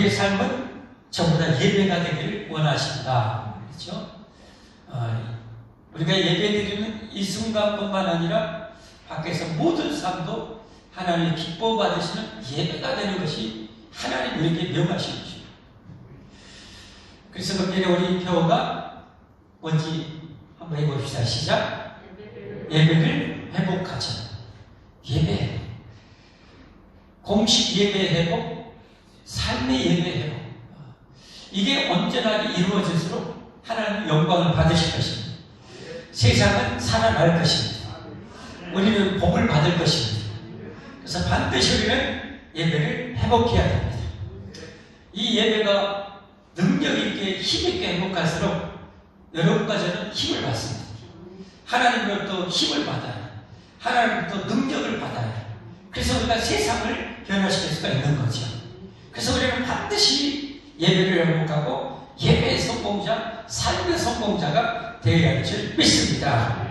우리의 삶은 전부 다 예배가 되기를 원하십니다. 그렇죠? 우리가 예배드리는 이 순간뿐만 아니라 밖에서 모든 삶도 하나님의 기뻐 받으시는 예배가 되는 것이 하나님 우리에게 명하신 것입니다. 그래서 그때 우리 표어가 뭔지 한번 해봅시다. 시작. 예배를 회복하자. 예배. 공식 예배 회복, 삶의 예배 회복. 이게 온전하게 이루어질수록 하나님 영광을 받으실 것입니다. 세상은 살아날 것입니다. 우리는 복을 받을 것입니다. 그래서 반드시 우리는 예배를 회복해야 됩니다. 이 예배가 능력 있게 힘 있게 회복할수록 여러분과 저는 힘을 받습니다. 하나님으로부터 힘을 받아요. 하나님으로부터 능력을 받아요. 그래서 우리가 세상을 변화시킬 수가 있는 거죠. 그래서 우리는 반드시 예배를 회복하고 예배의 성공자, 삶의 성공자가 되어야 할 줄 믿습니다.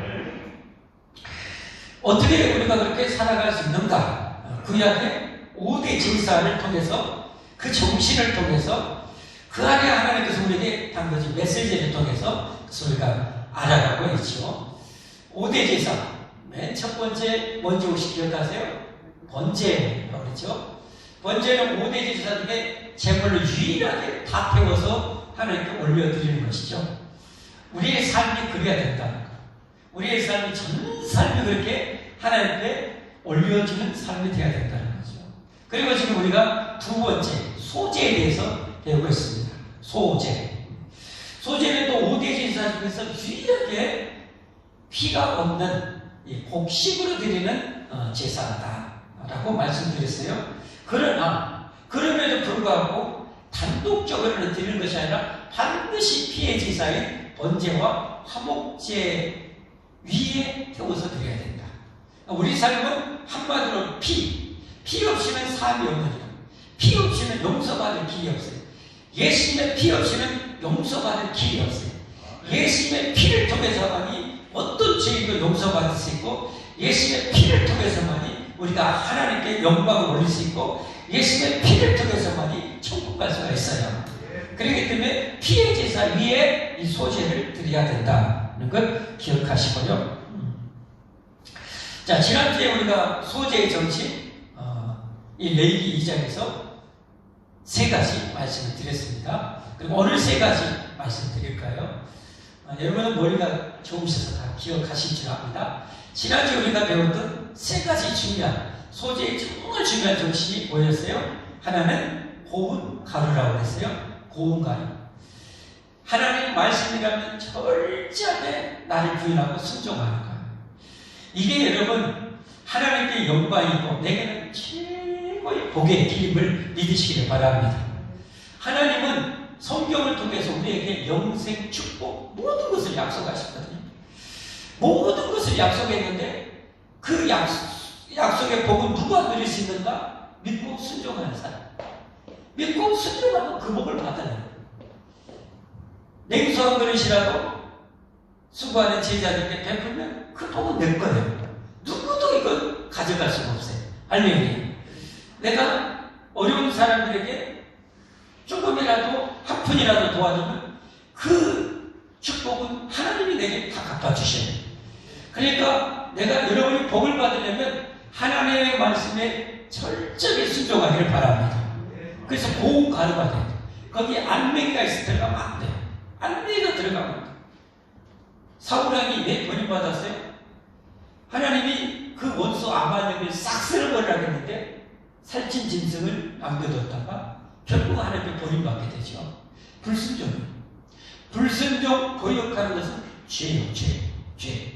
어떻게 우리가 그렇게 살아갈 수 있는가? 구약의 5대 제사를 통해서 그 정신을 통해서 그 안에 하나님께서 우리에게 담겨진 메시지를 통해서 우리가 알아가고 있죠. 5대 제사, 맨 첫 번째 먼저 혹시 기억하세요? 번제라고 그랬죠. 번제는 5대 제사 중에 제물을 유일하게 다 태워서 하나님께 올려드리는 것이죠. 우리의 삶이 그래야 된다는 것. 우리의 삶이 전 삶이 그렇게 하나님께 올려지는 삶이 되어야 된다는 거죠. 그리고 지금 우리가 두 번째 소제에 대해서 배우고 있습니다. 소제. 소제는 또 5대 제사 중에서 유일하게 피가 없는 곡식으로 드리는 제사다라고 말씀드렸어요. 그러나 그럼에도 불구하고 단독적으로 드리는 것이 아니라 반드시 피의 제사인 번제와 화목제 위에 태워서 드려야 된다. 우리 삶은 한마디로 피 없이는 삶이 없느니라. 피 없이는 용서받을 길이 없어요. 예수님의 피 없이는 용서받을 길이 없어요. 예수님의 피를 통해서만이 어떤 죄인도 용서받을 수 있고, 예수님의 피를 통해서만이 우리가 하나님께 영광을 올릴 수 있고, 예수님의 피를 통해서만이 천국 갈 수가 있어요. 그렇기 때문에 피의 제사 위에 이 소제를 드려야 된다는 걸 기억하시고요. 자, 지난주에 우리가 소제의 정신, 이 레위기 2장에서 세 가지 말씀을 드렸습니다. 그리고 오늘 세 가지 말씀드릴까요? 여러분은 머리가 좋으셔서 다 기억하실 줄 압니다. 지난주에 우리가 배웠던 세 가지 중요한 소제의 정말 중요한 정신이 뭐였어요? 하나는 고운 가루라고 했어요. 고운 가루. 하나님 말씀이라면 철저하게 나를 부인하고 순종하는 거예요. 이게 여러분 하나님께 영광이고 내게는 최고의 복의 길임을 믿으시기를 바랍니다. 하나님은 성경을 통해서 우리에게 영생, 축복 모든 것을 약속하셨거든요. 모든 것을 약속했는데 그 약속의 복은 누가 누릴 수 있는가? 믿고 순종하는 사람. 믿고 순종하면 그 복을 받아요. 냉수 한 그릇이라도 수고하는 제자들께 베풀면 그 복은 내 거예요. 누구도 이걸 가져갈 수가 없어요. 할렐루야. 내가 어려운 사람들에게 조금이라도 한 푼이라도 도와주면 그 축복은 하나님이 내게 다 갚아주셔야 돼요. 그러니까 내가 여러분이 복을 받으려면 하나님의 말씀에 철저히 순종하기를 바랍니다. 그래서 고운 가루가 돼요. 거기에 알맹이가 있어 들어가면 안 돼요. 알맹이가 들어가면 안 돼요. 사울왕이 왜 버림받았어요? 하나님이 그 원수 아말렉을 싹 쓸어버리라고 했는데 살찐 짐승을 남겨뒀다가 결국 하나님께 버림받게 되죠. 불순종 거역하는 것은 죄예요. 죄.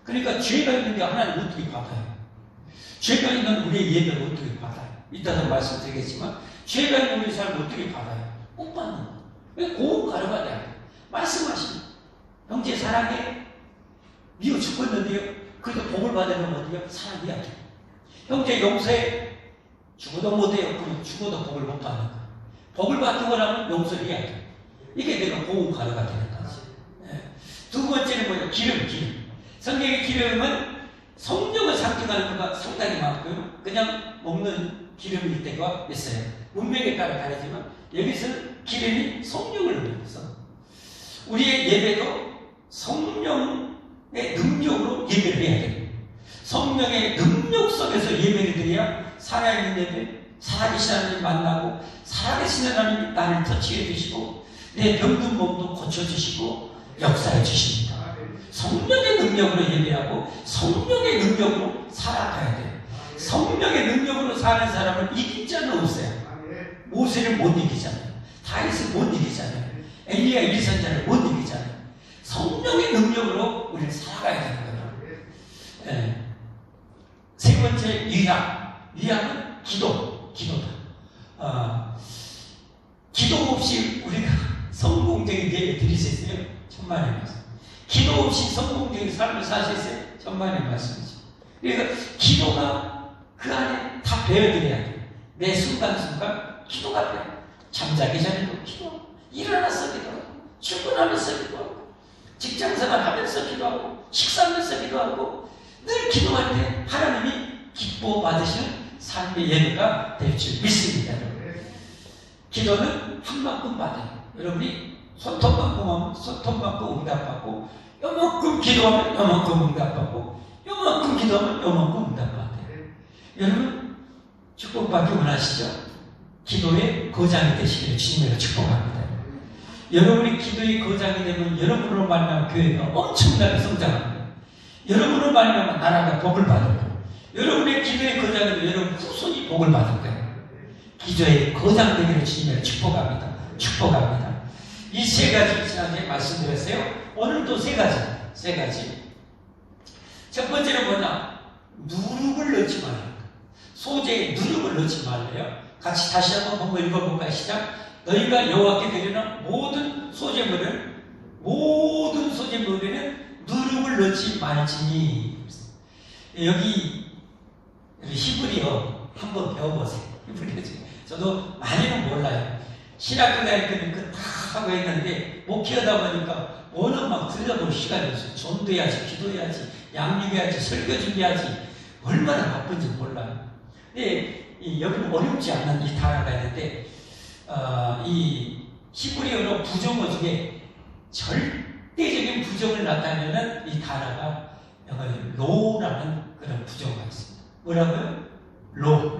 그러니까 죄가 있는 게 하나님 어떻게 받아요? 죄가 있는 우리의 예배를 어떻게 받아요? 이따도 말씀드리겠지만 죄가 있는 우리 삶을 어떻게 받아요? 못 받는 거예요. 왜 고운 가루가 돼요? 말씀하십니다. 형제 사랑해. 미워 죽었는데요. 그래도 복을 받으면 어디요? 사랑해야 돼요. 형제 용서해. 죽어도 못해요. 그럼 죽어도 복을 못 받는 거예요. 복을 받고 나면 용서를 해야 돼요. 이게 내가 고운 가루가 되는 거지. 두 번째는 뭐예요? 기름. 성경의 기름은 성령을 상징하는 것과 상당히 많고요. 그냥 먹는 기름일 때가 있어요. 문맥에 따라 다르지만 여기서는 기름이 성령을 의미해서 우리의 예배도 성령의 능력으로 예배를 해야 돼요. 성령의 능력 속에서 예배를 드려야 살아있는 예배, 살아계신 하나님 만나고 살아계신 하나님이 나를 터치해 주시고 내 병든 몸도 고쳐주시고 역사해 주십니다. 성령의 능력으로 예배하고 성령의 능력으로 살아가야 돼요. 성령의 능력으로 사는 사람을 이긴 자는 없어요. 모세를 못 이기잖아요. 다윗을 못 이기잖아요. 엘리야 일선자를 못 이기잖아요. 성령의 능력으로 우리는 살아가야 되는 거예요. 네. 세 번째 위약은 기도다. 기도 없이 우리가 성공적인 예배 드릴 수 있어요? 천만의 말씀. 기도 없이 성공적인 삶을 살 수 있어요? 천만의 말씀이죠. 그러니까 기도가 그 안에 다 배워드려야 돼요. 매 순간순간 기도가 돼요. 잠자기 전에도 기도하고, 일어나서 기도하고, 출근하면서 기도하고, 직장생활 하면서 기도하고, 식사하면서 기도하고, 늘 기도할 때 하나님이 기뻐 받으시는 삶의 예배가 될 줄 믿습니다. 기도는 한 만큼 받아요. 여러분이 손톱만큼 하면 손톱만큼 응답받고, 요만큼 기도하면 요만큼 응답받고, 요만큼 기도하면 요만큼 응답받아요. 여러분 축복받기 원하시죠? 기도의 거장이 되시기를 주님으로 축복합니다. 여러분이 기도의 거장이 되면 여러분으로 만나면 교회가 엄청나게 성장합니다. 여러분으로 만나면 나라가 복을 받을 거예요. 여러분의 기도의 거장이 되면 여러분 후손이 복을 받을 거예요. 기도의 거장 되기를 주님으로 축복합니다. 축복합니다. 이 세 가지 지난주에 말씀드렸어요. 오늘도 세 가지. 첫 번째는 뭐냐? 누룩을 넣지 말아요. 소재에 누룩을 넣지 말래요. 같이 다시 한번 읽어볼까요? 시작. 너희가 여호와께 드리는 모든 소재물에는 누룩을 넣지 말지니. 여기 히브리어 한번 배워보세요. 히브리어 저도 많이는 몰라요. 신학교 다닐 때는 그다 하고 했는데 목회하다 보니까 워낙 막 들여다볼 시간이 없어요. 전도해야지, 기도해야지, 양육해야지, 설교 준비해야지. 얼마나 바쁜지 몰라요. 근데 여기는 어렵지 않은 이 단어가 있는데 이 히브리어로 부정어 중에 절대적인 부정을 나타내는 이 단어가 로라는 그런 부정어가 있습니다. 뭐라고요? 로.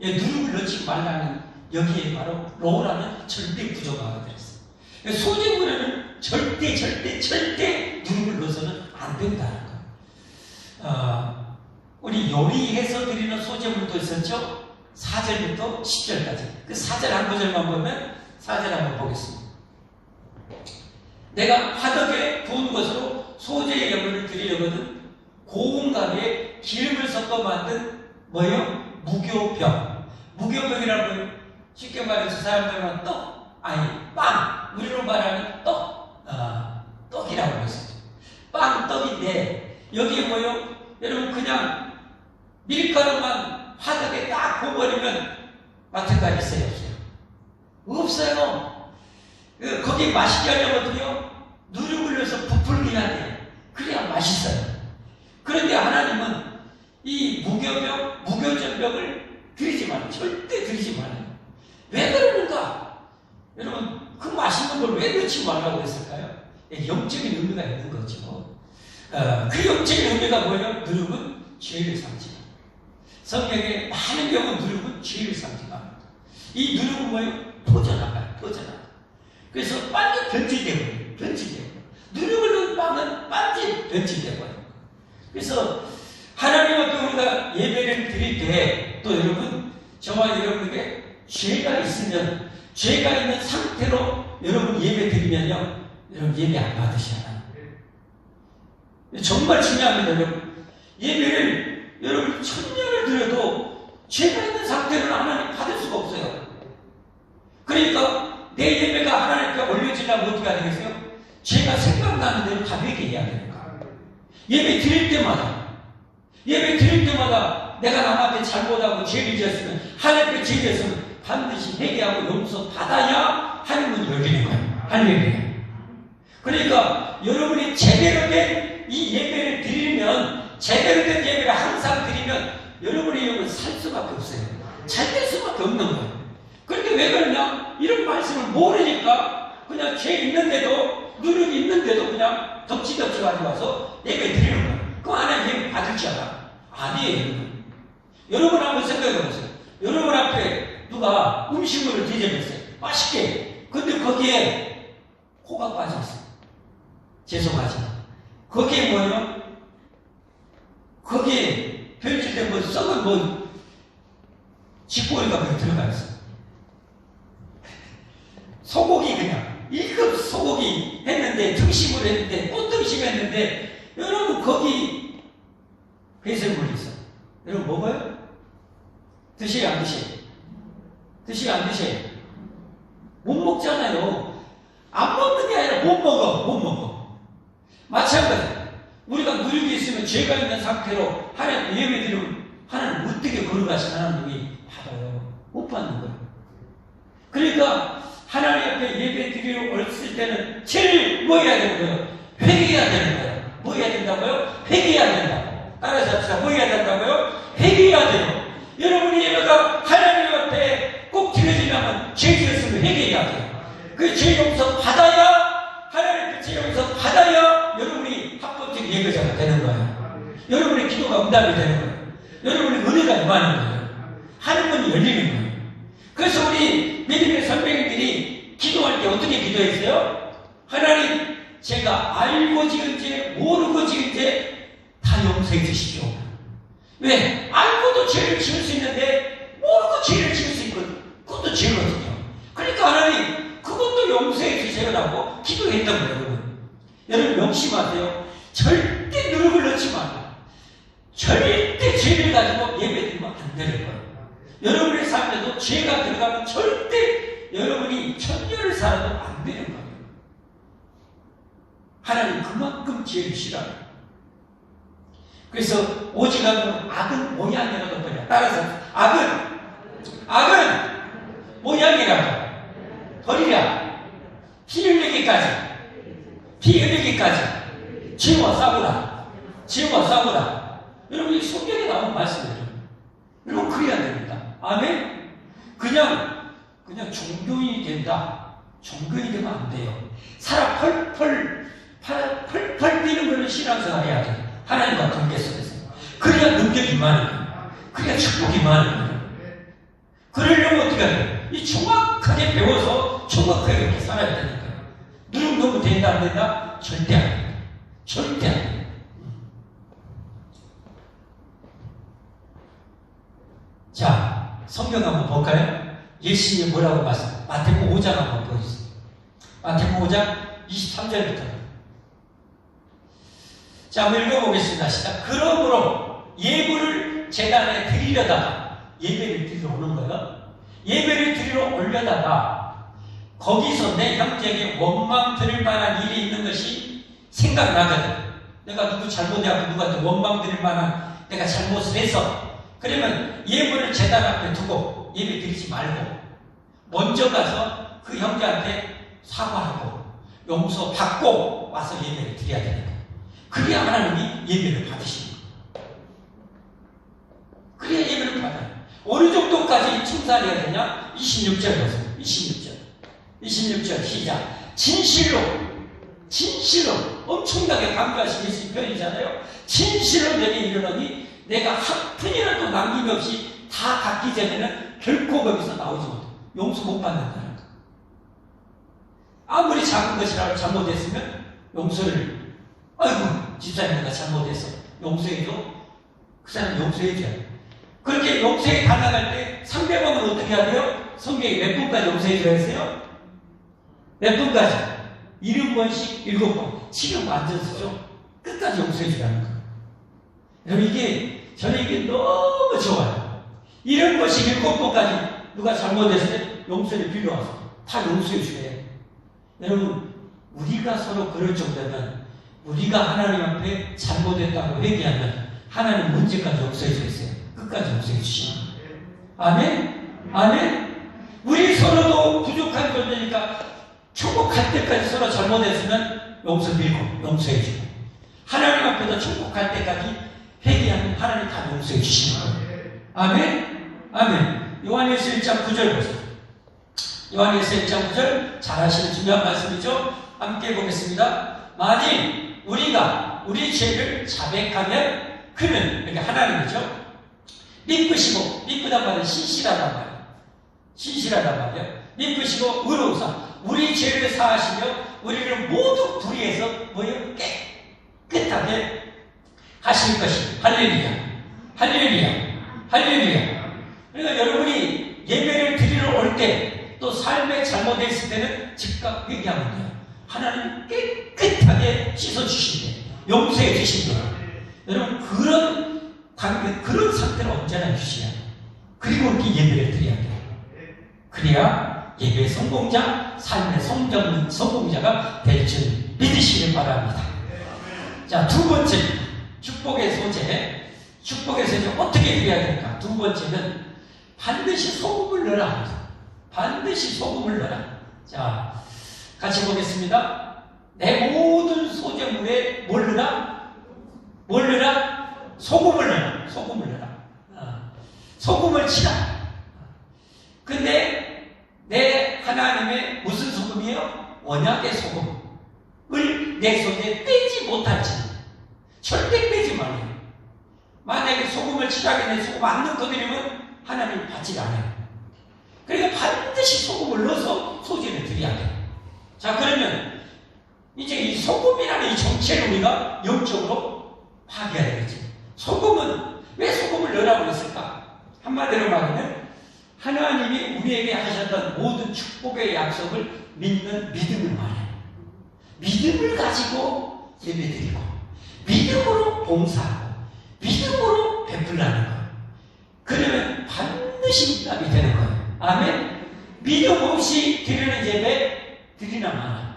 누룩을 넣지 말라는 여기에 바로 로라는 절대 부정어가 들었어요. 소재물에는 절대 누룩을 넣어서는 안 된다는 거예요. 우리 요리해서 드리는 소재물도 있었죠? 4절부터 10절까지. 그 4절 한 구절만 보면 4절 한번 보겠습니다. 내가 화덕에 부은 것으로 소재의 예물을 드리려거든 고운 가루에 기름을 섞어 만든 뭐요? 무교병. 무교병이라는 거예요. 쉽게 말해서 사람들은 빵. 우리로 말하는 떡이라고 했어요. 떡인데 여기에 뭐요? 여러분 그냥 밀가루만 화덕에 딱 부어버리면 마트가 있어요? 없어요. 거기 맛있게 하려면 어떻게요? 누룩을 넣어서 부풀게 해야 돼요. 그래야 맛있어요. 그런데 하나님은 이 무교전병을 드리지 말아요. 절대 드리지 말아요. 왜 그러는가? 여러분 그 맛있는 걸 왜 넣지 말라고 했을까요? 영적인 의미가 있는 거죠. 그 영적인 의미가 뭐예요? 누룩은 죄를 상징합니다. 성경에 많은 경우 누룩은 죄를 상징합니다. 이 누룩은 뭐예요? 퍼져나가요. 그래서 빨리 변질되어버려요. 누룩을 넣은 빵은 빨리 변질되어버려요. 그래서 하나님 앞에 우리가 예배를 드릴 때 또 여러분 저와 여러분에게 죄가 있으면 죄가 있는 상태로 여러분 예배 드리면요 여러분 예배 안 받으시잖아요. 정말 중요합니다. 여러분 예배를 여러분 1000년을 드려도 죄가 있는 상태로는 하나님 받을 수가 없어요. 그러니까 내 예배가 하나님께 올려지려면 어떻게 해야 되겠어요? 죄가 생각나는 대로 다 회개해야 되는 거예요. 예배 드릴 때마다 내가 남 앞에 잘못하고 죄를 지었으면 하나님께 죄 지었으면 반드시 회개하고 용서 받아야 하나님은 열리는 거예요. 할렐루야. 그러니까 여러분이 제대로 된 이 예배를 드리면 제대로 된 예배를 항상 드리면 여러분의 영은 살 수밖에 없어요. 잘 될 수밖에 없는 거예요. 그런데 왜 그러냐? 이런 말씀을 모르니까 그냥 죄 있는데도, 누룩이 있는데도 그냥 덕지덕지 가져와서 예배 드리는 거예요. 그 안에 예배 받을 줄 알아? 아니에요. 여러분 한번 생각해 보세요. 여러분 앞에 누가 음식물을 대접했어요. 맛있게. 근데 거기에 코가 빠졌어요. 죄송하지만. 거기에 뭐예요? 거기에 변질된 뭐 썩은 뭐 쥐꼬리가 그냥 들어가 있어요. 소고기 그냥 1급 소고기 했는데, 등심을 했는데, 꽃등심 했는데, 여러분 거기 배설물이 있어요. 여러분 먹어요? 드세요, 안 드세요? 드세요, 안 드세요? 못 먹잖아요. 안 먹는 게 아니라 못 먹어. 마찬가지. 우리가 누룩이 있으면 죄가 있는 상태로 하나님 예배 드리면 하나님 어떻게 거룩하신 하나님이 받아요? 못 받는 거예요. 그러니까 하나님 앞에 예배 드리러 왔을 때는 제일 뭐 해야 되는 거예요? 회개해야 되는 거예요. 뭐 해야 된다고요? 회개해야 된다고. 따라서 합시다. 뭐 해야 된다고요? 회개해야 돼요. 여러분이 예배가 하나님 앞에 꼭 드려지려면 죄 지었으면 회개해야 돼요. 그 죄 용서 받아야, 하나님께 죄 용서 받아야 여러분이 합법적 예배자가 되는 거예요. 여러분의 기도가 응답이 되는 거예요. 여러분의 은혜가 임하는 거예요. 하는 문이 열리는 거예요. 그래서 우리 믿음의 선배님들이 기도할 때 어떻게 기도했어요? 하나님, 제가 알고 지은 죄, 모르고 지은 죄 다 용서해 주십시오. 왜? 알고도 죄를 지을 수 있는데 모르고 죄를 지을 수 있거든요. 그것도 죄거든요. 그러니까 하나님, 그것도 용서해 주세요라고 기도했던 거예요. 여러분, 여러분 명심하세요. 절대 누룩을 넣지 마세요. 절대 죄를 가지고 예배드리면 안 되는 거예요. 여러분의 삶에도 죄가 들어가면 절대 여러분이 천년을 살아도 안 되는 거예요. 하나님 그만큼 죄를 싫어해요. 그래서 오직하면 악은 모양이라도 버려. 따라서 악은 모양이라도 버리라. 피 흘리기까지 죄와 싸우라. 여러분, 이 성경에 나온 말씀이에요. 여러분, 그래야 됩니다. 아멘? 그냥 종교인이 된다. 종교인이 되면 안 돼요. 사람 펄펄 뛰는 그런 신앙생활 해야 돼요. 하나님과 관계 속에서. 그래야 능력이 임하는 거예요. 그래야 축복이 임하는 거예요. 그러려면 어떻게 해야 돼요? 이 정확하게 배워서 정확하게 이렇게 살아야 되는 거예요. 누룩 너무 된다, 안 된다? 절대 안 돼요. 절대 안 돼요. 자, 성경 한번 볼까요? 예수님이 뭐라고 말씀? 마태복음 5장 한번 보여주세요. 마태복음 5장 23절부터. 자, 한번 읽어보겠습니다. 시작. 그러므로 예물을 제단에 드리려다가, 예배를 드리러 오는 거예요. 예배를 드리러 올려다가 거기서 내 형제에게 원망 들을 만한 일이 있는 것이 생각나거든. 내가 누구 잘못해갖고 누구한테 원망 들을 만한 내가 잘못을 해서, 그러면 예물을 제단 앞에 두고 예배 드리지 말고 먼저 가서 그 형제한테 사과하고 용서받고 와서 예배를 드려야 되는 거예요. 그래야 하나님이 예배를 받으십니다. 그래야 예배를 받아요. 어느 정도까지 칭찬해야 되냐? 26절 보세요. 26절 시작. 진실로 엄청나게 강조하신 예수님 편이잖아요. 진실로 내게 이르노니 내가 한 푼이라도 남김없이 다 갚기 전에는 결코 거기서 나오지 못해. 용서 못 받는다는 거. 아무리 작은 것이라도 잘못했으면 용서를, 아이고 집사님 내가 잘못했어, 용서해줘. 그 사람 용서해줘요. 그렇게 용서에 다가갈 때 상대방은 어떻게 해야 돼요? 성경에 몇 분까지 용서해줘야 했어요? 몇 분까지? 70번씩 7번. 지금 완전 쓰죠? 끝까지 용서해주라는 거예요. 여러분, 저는 이게 너무 좋아요. 이런 것이 7번까지 누가 잘못했을 때 용서를 빌려와서 다 용서해주게 해요. 여러분, 우리가 서로 그럴 정도면, 우리가 하나님 앞에 잘못했다고 회개하면 하나님 언제까지 용서해주겠어요? 끝까지 용서해주시는 거예요. 아멘? 아멘? 우리 서로도 부족한 존재니까 천국 갈 때까지 서로 잘못했으면 용서 빌고 용서해주고, 하나님 앞에서 천국 갈 때까지 회개하면 하나님 다 용서해 주시는 거예요. 아멘? 아멘. 요한일서 1장 9절 보세요. 요한일서 1장 9절 잘 아시는 중요한 말씀이죠. 함께 보겠습니다. 만일 우리가 우리 죄를 자백하면 그는, 그러니까 하나님이죠, 믿으시고, 믿으단 말은 신실하단 말이에요. 신실하단 말이에요. 믿으시고 의로우사 우리 죄를 사하시며 우리를 모두 불의해서 뭐예요? 깨끗하게 하실 것입니다. 할렐루야. 할렐루야. 할렐루야. 그러니까 여러분이 예배를 드리러 올 때 또 삶에 잘못했을 때는 즉각 회개하면 돼요. 하나님 깨끗하게 씻어주신대. 용서해 주신대. 여러분 그런 관계, 그런 상태를 언제나 주셔야 돼요. 그리고 이렇게 예배를 드려야 돼요. 그래야 예배의 성공자, 삶의 성공자가 될 줄 믿으시길 바랍니다. 자, 두 번째 축복의 소재. 축복의 소재 어떻게 드려야 될까? 두 번째는 반드시 소금을 넣어라. 반드시 소금을 넣어라. 자, 같이 보겠습니다. 내 모든 소재물에 뭘 넣어라? 뭘 넣어라? 소금을 넣어라. 소금을 넣어라. 소금을 치라. 근데 내 하나님의 무슨 소금이에요? 언약의 소금을 내 손에 빼지 못할지 절대 빼지 말아요. 만약에 소금을 치라게 내 소금 안 넣고 드리면 하나님 받지 않아요. 그러니까 반드시 소금을 넣어서 소재를 드려야 돼요. 자, 그러면 이제 이 소금이라는 이 정체를 우리가 영적으로 파괴해야 되겠죠. 소금은 왜 소금을 넣으라고 했을까? 한마디로 말하면 하나님이 우리에게 하셨던 모든 축복의 약속을 믿는 믿음을 말해요. 믿음을 가지고 예배드리고 믿음으로 봉사하고 믿음으로 베풀라는 거예요. 그러면 반드시 응답이 되는 거예요. 아멘. 믿음 없이 드리는 예배 드리나 마나.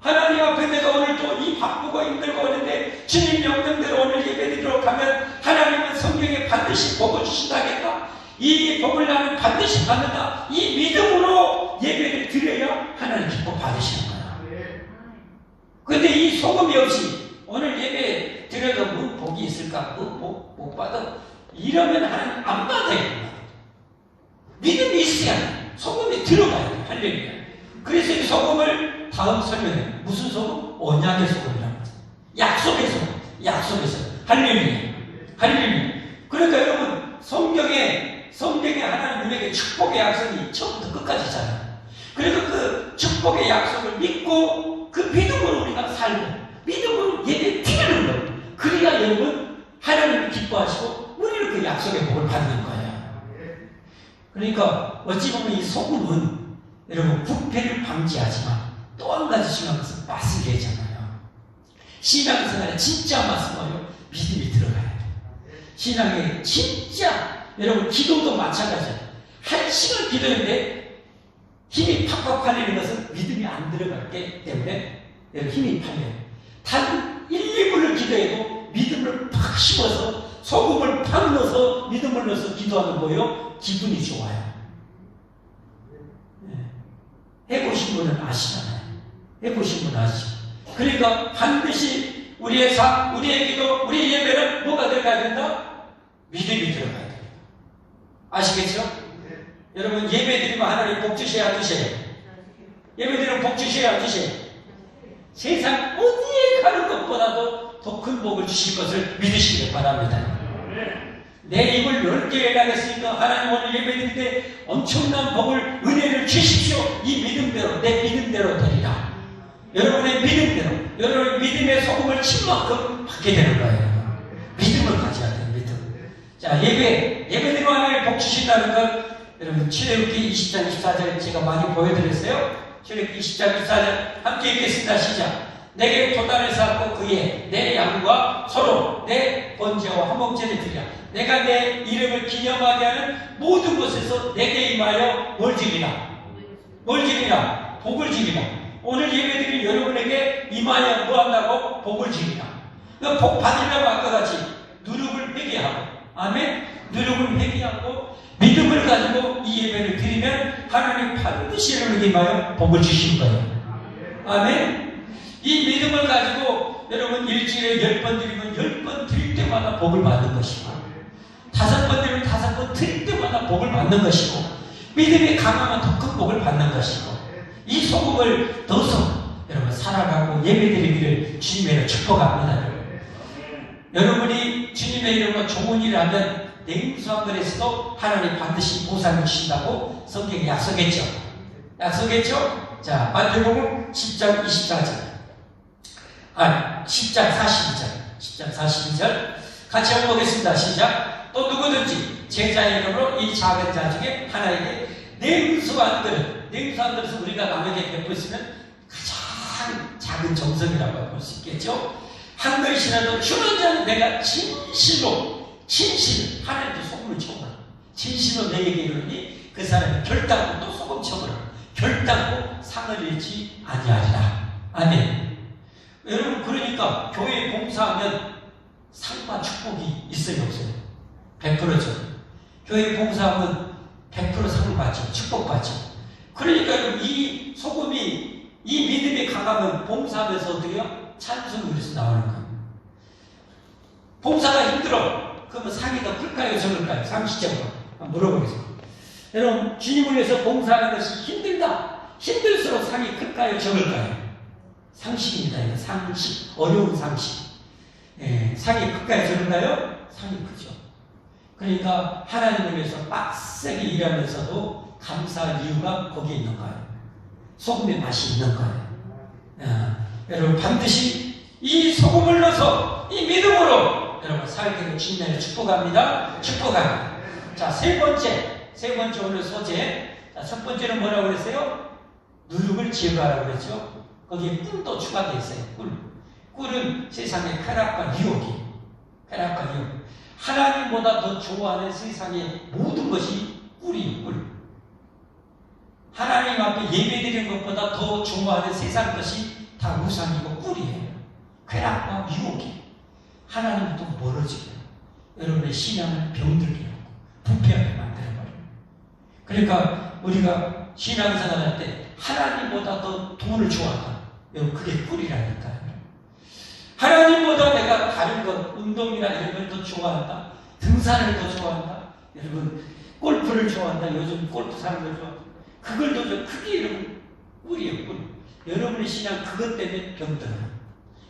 하나님 앞에 내가 오늘 또 이 바쁘고 힘들고 오는데 주님 명령대로 오늘 예배 드리러 가면 하나님은 성경에 반드시 복을 주신다겠다. 이 복을 나는 반드시 받는다. 이 믿음으로 예배를 드려야 하나님 기뻐 받으시는 거야. 그런데 이 소금이 없이 오늘 예배 드려도 뭐 복이 있을까? 못 받아. 이러면 하나님 안 받아요. 믿음이 있어야 돼. 소금이 들어가야 돼. 할렐루야. 그래서 이 소금을 다음 설명해. 무슨 소금? 언약의 소금이라는 거죠. 약속의 소금. 약속의 소금. 할렐루야. 할렐루야. 그러니까 여러분 성경에 하나님 우리에게 축복의 약속이 처음부터 끝까지 있잖아요. 그래서 그 축복의 약속을 믿고 그 믿음으로 우리가 살고 믿음으로 예배 드리는 거예요. 그래야 여러분 하나님을 기뻐하시고 우리는 그 약속의 복을 받는 거예요. 그러니까 어찌 보면 이 소금은 여러분 부패를 방지하지만 또 한 가지 중요한 것은 맛을 내잖아요. 신앙생활에 진짜 맛은 뭐예요? 믿음이 들어가야 돼요. 신앙에 진짜 여러분 기도도 마찬가지예요. 1시간 기도했는데 힘이 팍팍 팔리는 것은 믿음이 안 들어갔기 때문에 여러분 힘이 팔려요. 단 1, 2분을 기도해도 믿음을 팍 심어서 소금을 팍 넣어서 믿음을 넣어서 기도하는 거예요. 기분이 좋아요. 해보신 분은 아시잖아요. 해보신 분은 아시죠. 그러니까 반드시 우리의 삶, 우리의 기도, 우리의 예배는 뭐가 들어가야 된다? 믿음이 들어가야 됩니다. 아시겠죠? 여러분 예배 드리면 하나님 복 주셔야 안 주셔요? 예배 드리면 복 주셔야 안 주셔요? 세상 어디에 가는 것보다도 더 큰 복을 주실 것을 믿으시길 바랍니다. 내 입을 넓게 열라겠으니까 하나님 오늘 예배 드릴 때 엄청난 복을, 은혜를 주십시오. 이 믿음대로, 내 믿음대로 드리라. 여러분의 믿음대로, 여러분의 믿음의 소금을 친 만큼 받게 되는 거예요. 믿음을 가져야 돼요. 믿음. 자, 예배 드리면 하나님 복 주신다는 건 여러분 출애굽기 20장 24절 제가 많이 보여드렸어요. 출애굽기 20장 24절 함께 읽겠습니다. 시작. 내게 도단을 쌓고 그에 내 양과 소로 내 번제와 화목제를 드리라. 내가 내 이름을 기념하게 하는 모든 곳에서 내게 임하여 뭘 드리라? 뭘 드리라? 복을 드리라. 오늘 예배드린 여러분에게 임하여 뭐 한다고? 복을 드리라. 그 복 받으려고 아까 같이 누룩을 회개하고, 아멘? 누룩을 회개하고 믿음을 가지고 이 예배를 드리면 하나님 반드시 여러분에게 임하여 복을 주실 거예요. 아멘? 이 믿음을 가지고 여러분 일주일에 10번 드리면 10번 드릴 때마다 복을 받는 것이고 5번 드리면 더 드릴 때마다 복을 받는 것이고, 믿음이 강하면 더 큰 복을 받는 것이고, 이 소금을 넣어서 여러분 살아가고 예배드리기를 주님의 이름으로 축복합니다. 여러분이 주님의 이름으로 좋은 일을 하면 냉수한 것에서도 하나님 반드시 보상을 주신다고 성경이 약속했죠. 약속했죠? 자, 마태복음 10장 24절. 10장 42절. 10장 42절. 같이 한번 보겠습니다. 시작. 또 누구든지 제자의 이름으로 이 작은 자 중에 하나에게 냉수한 그릇, 냉수한 그릇은 우리가 남에게 베풀었으면 가장 작은 정성이라고 볼 수 있겠죠. 한 그릇이라도 주는 자는 내가 진실로 하나님께 소금을 쳐오라. 진실로 내게 이르니 그 사람이 결단코 또 소금 쳐오라. 결단코 상을 잃지 아니하리라. 아멘. 여러분, 그러니까 교회에 봉사하면 상과 축복이 있어요, 없어요? 100%죠. 교회에 봉사하면 100% 상을 받죠. 축복받죠. 그러니까 이 소금이, 이 믿음이 강하면 봉사하면서 어떻게 해요? 찬송이 그래서 나오는 거예요. 봉사가 힘들어. 그러면 상이 더 클까요, 적을까요? 상식적으로 한번 물어보겠습니다. 여러분, 주님을 위해서 봉사하는 것이 힘들다. 힘들수록 상이 클까요, 적을까요? 상식입니다. 이거 상식, 어려운 상식. 상이 클까요, 적을까요? 상이 크죠. 그러니까 하나님을 위해서 빡세게 일하면서도 감사할 이유가 거기에 있는 거예요. 소금의 맛이 있는 거예요. 여러분, 반드시 이 소금을 넣어서 이 믿음으로 여러분 살기를 주님의 축복합니다. 축복합니다. 자, 세 번째 오늘 소재. 자, 첫 번째는 뭐라고 그랬어요? 누룩을 제거하라고 그랬죠. 거기에 꿀도 추가되어 있어요. 꿀은 세상의 쾌락과 유혹이. 하나님보다 더 좋아하는 세상의 모든 것이 꿀이에요. 꿀. 하나님 앞에 예배드리는 것보다 더 좋아하는 세상 것이 다 우상이고 꿀이에요. 쾌락과 유혹이. 하나님부터 멀어지고요. 여러분의 신앙을 병들게 하고 부패하게 만들어버려요. 그러니까 우리가 신앙생활 할 때 하나님보다 더 돈을 좋아한다. 여러분, 그게 꿀이라니까요. 하나님보다 내가 다른 것, 운동이나 이런 걸 더 좋아한다. 등산을 더 좋아한다. 여러분, 골프를 좋아한다. 요즘 골프 사람들 좋아한다. 그걸 더 좋아. 그게 여러분 꿀이에요, 꿀. 여러분의 신앙 그것 때문에 병들어요.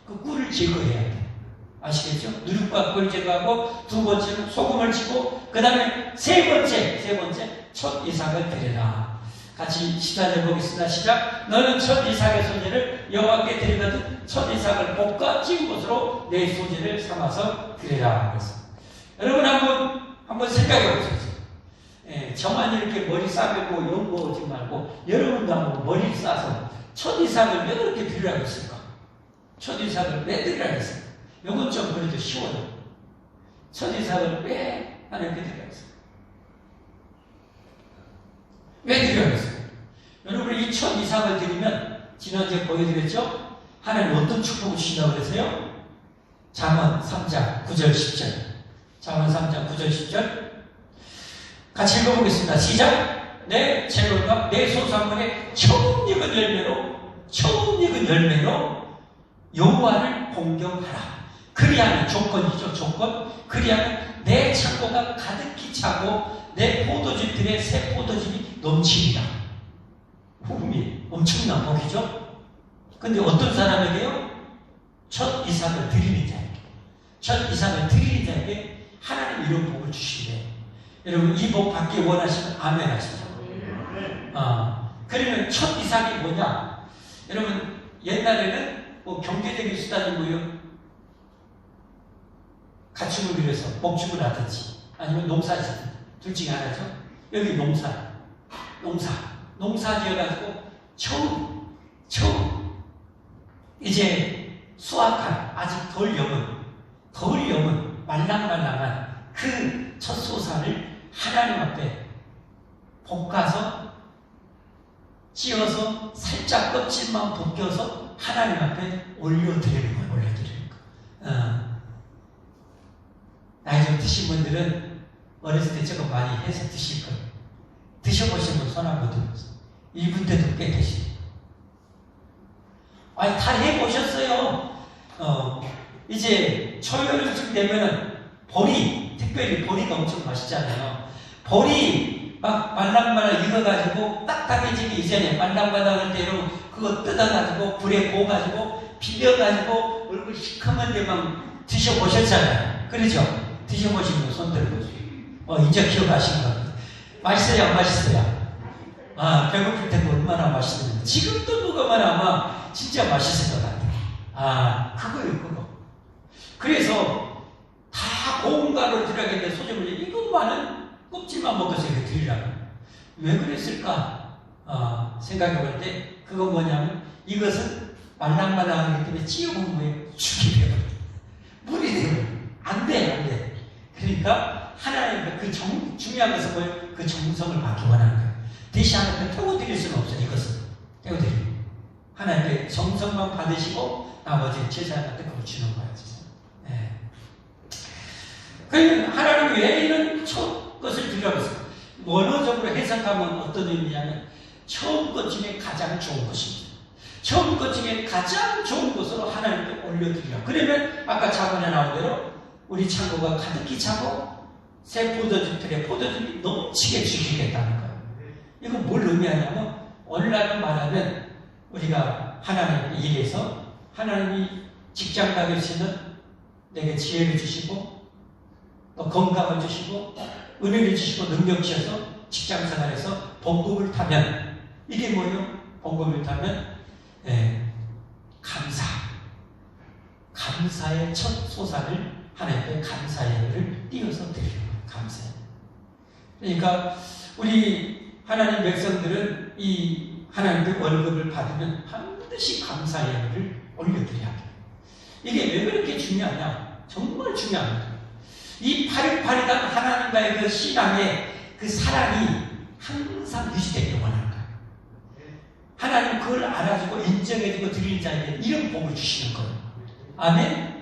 그 꿀을 제거해야 돼. 아시겠죠? 누룩과 꿀 제거하고, 두 번째는 소금을 치고, 그 다음에 세 번째 첫 이삭을 드려라. 같이 시작해 보겠습니다. 시작. 너는 첫 이삭의 소재를 여호와께 드리거든 첫 이삭을 볶아 찐 것으로 내 소재를 삼아서 드리라. 그래서 여러분 한번 생각해 보세요. 저만 이렇게 머리 싸매고 연구하지 말고 여러분도 한번 머리를 싸서 첫 이삭을 왜 그렇게 드리라고 했을까? 첫 이삭을 왜 드리라고 했을까? 이건 좀 그래도 쉬워요. 첫 이삭을 왜 하나님께 드리라고 했을까? 왜 드려야 했어요? 여러분, 이 첫 이삭을 드리면 지난주에 보여드렸죠? 하나님 어떤 축복을 주신다고 그랬어요? 잠언 3장 9절 10절. 잠언 3장 9절 10절. 같이 읽어보겠습니다. 시작. 내 재물과 내 소산물의 처음 익은 열매로 여호와를 공경하라. 그리하면 조건이죠. 조건. 그리하면 내 창고가 가득히 차고 내 포도즙들의 새 포도즙이 넘치리라. 복음이 엄청난 복이죠. 근데 어떤 사람에게요? 첫 이삭을 드리는 자에게. 첫 이삭을 드리는 자에게 하나님 이런 복을 주시네. 여러분, 이 복 받기 원하시면 아멘 하시죠. 그러면 첫 이삭이 뭐냐? 여러분, 옛날에는 뭐 경제적인 수단이 뭐요? 가축을 위해서 목축을 하든지 아니면 농사 짓든 둘 중에 하나죠. 여기 농사 지어가지고 처음 이제 수확한 아직 덜 여문 말랑말랑한 그 첫 소산을 하나님 앞에 볶아서 찧어서 살짝 껍질만 벗겨서 하나님 앞에 올려드리는 거예요. 나이 좀 드신 분들은 어렸을 때 저거 많이 해서 드실 거예요. 드셔보신 분 손 한번 들어보세요. 이분 때도 꽤 드시죠. 아니, 다 해보셨어요. 이제 초여름쯤 되면은 보리, 특별히 보리가 엄청 맛있잖아요. 볼이 막 말랑말랑 익어가지고 딱딱해지기 이전에 말랑말랑한 대로 그거 뜯어가지고 불에 구워가지고 비벼가지고 얼굴 시커먼 데만 드셔보셨잖아요. 그러죠? 드셔보신 거 손 들어보세요. 이제 기억하신 것 같아요. 맛있어요? 안 맛있어요? 배고플 텐데 얼마나 맛있어요. 지금도 먹으면 아마 진짜 맛있을 것 같아요. 그거예요, 그거. 그래서 다 고운 가루 들어가겠는데 소금을 이것만은 껍질만 먹어서 이렇게 드리라고. 왜 그랬을까? 생각해 볼 때 그건 뭐냐면 이것은 말랑말랑하기 때문에 찌어본 거에 죽이 되어요. 물이 되어요. 안 돼. 그러니까 하나님의 그 중요한 것은 뭐예요? 그 정성을 받기 원하는 거예요. 대신 하나님께 태워드릴 수는 없어요. 이것은 태워드리고 하나님께 정성만 받으시고 나머지 제사장한테 그걸 주는 거예요. 네. 그러면 하나님 왜 이런 첫 것을 드리라고 했어요? 원어적으로 해석하면 어떤 의미냐면 처음 것 중에 가장 좋은 것입니다. 처음 것 중에 가장 좋은 것으로 하나님께 올려드리라. 그러면 아까 자문에 나온 대로 우리 창고가 가득히 차고 새 포도주 틀에 포도주를 넘치게 주시겠다는 거예요. 이건 뭘 의미하냐면 오늘날로 말하면 우리가 하나님을 일해서 하나님이 직장 다니시는 내게 지혜를 주시고 또 건강을 주시고 은혜를 주시고 능력 주셔서 직장 생활에서 봉급을 타면 이게 뭐예요? 봉급을 타면 감사의 첫 소산을 하나님께 감사의를 띄어서 드리는 거예요. 감사의. 그러니까 우리 하나님 백성들은 이 하나님의 월급을 받으면 반드시 감사의를 올려드려야 돼요. 이게 왜 그렇게 중요하냐? 정말 중요합니다. 이 파릇파릇한 하나님과의 그 신앙의 그 사랑이 항상 유지되길 원하는 거예요. 하나님 그걸 알아주고 인정해주고 드리는 자에게 이런 복을 주시는 거예요. 아멘?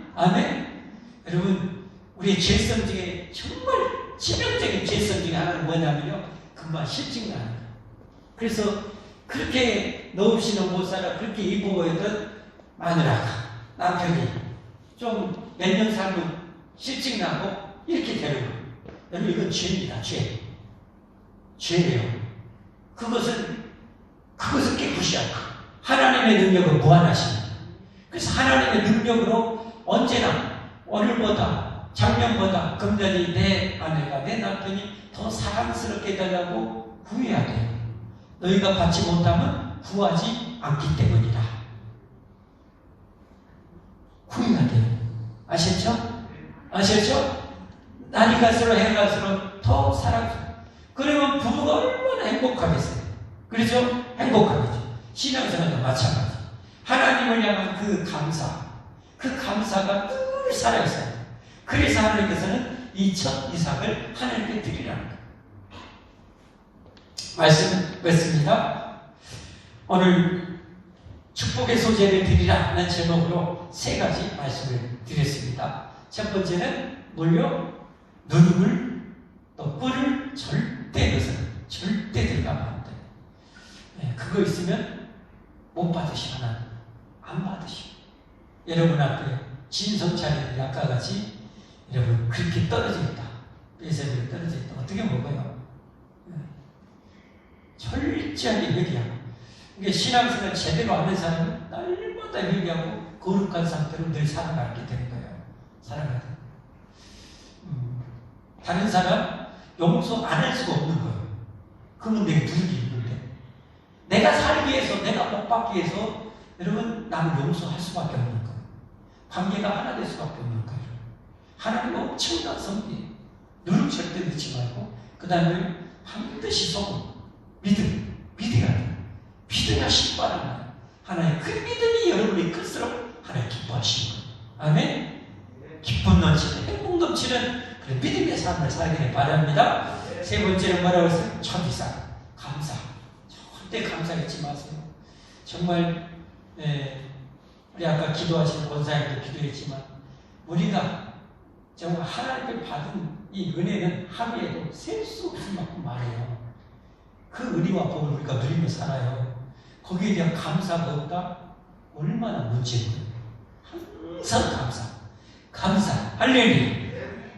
여러분, 우리의 죄성 중에 정말 치명적인 죄성 중에 하나는 뭐냐면요, 금방 실증나는 거예요. 그래서 그렇게 너 없이는 못 살아, 그렇게 이뻐 보이던 마누라가, 남편이 좀 몇 년 살면 실증나고 이렇게 되는 거예요. 여러분, 이건 죄입니다. 죄예요. 그것은 깨끗이야. 하나님의 능력은 무한하십니다. 그래서 하나님의 능력으로 언제나 오늘보다 작년보다 금년이 내 아내가 내 남편이 더 사랑스럽게 해달라고 구해야 돼요. 너희가 받지 못하면 구하지 않기 때문이다. 구해야 돼요. 아셨죠? 날이 갈수록 해 갈수록 더 사랑스러워. 그러면 부부가 얼마나 행복하겠어요. 그렇죠? 행복하겠죠. 신앙생활도 마찬가지. 하나님을 향한 그 감사가 늘 살아있어요. 그래서 하나님께서는 이 첫 이삭을 하나님께 드리라는 거예요. 말씀 맺습니다. 오늘 축복의 소재를 드리라는 제목으로 세 가지 말씀을 드렸습니다. 첫 번째는 물려 누룩을 또 꿀을 절대 들어가면 안 돼요. 그거 있으면 못 받으시거나 안 받으시고 여러분 앞에 진성차리는 약과같이 여러분 그렇게 떨어져 있다. 예수님이 떨어져 있다. 어떻게 먹어요? 철저하게 회개하고 그러니까 신앙생활 제대로 하는 사람은 날마다 회개하고 거룩한 상태로 늘 살아가게 되는 거예요. 살아가야 돼요. 다른 사람 용서 안 할 수가 없는 거예요. 그러면 내가 누르기 있는데 내가 살기 위해서 내가 복 받기 위해서 여러분 남을 용서할 수밖에 없는 거예요. 관계가 하나 될 수밖에 없는 거예요. 하나님 엄청난 성리 누룩 절대 넣지 말고 그 다음에 반드시 소금 믿어야 돼요. 믿어야 신바랍니다. 하나님 그 믿음이 여러분이 클수록 하나님 기뻐하시는 거예요. 아멘. 기쁨 넘치는 행복 넘치는 그런 믿음의 삶을 살기를 바랍니다. 세 번째는 뭐라고 했어요? 첫 이상 감사. 절대 감사 잊지 마세요. 정말 우리 아까 기도하신 권사님도 기도했지만 우리가 정말 하나님께 받은 이 은혜는 하루에도 셀 수 없을 만큼 많아요. 그 은혜와 복을 우리가 누리며 살아요. 거기에 대한 감사가 없다? 얼마나 문제인 거예요. 항상 감사. 할렐루야.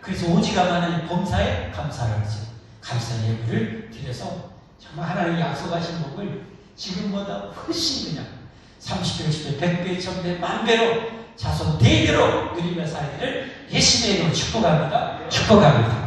그래서 오직 하나님 범사에 감사를 하죠. 감사 예물을 드려서 정말 하나님 약속하신 복을 지금보다 훨씬 그냥 30배, 60배, 100배, 1000배, 만배로 자손 대대로 누리며 살기를 예수님의 이름으로 축복합니다. 축복합니다.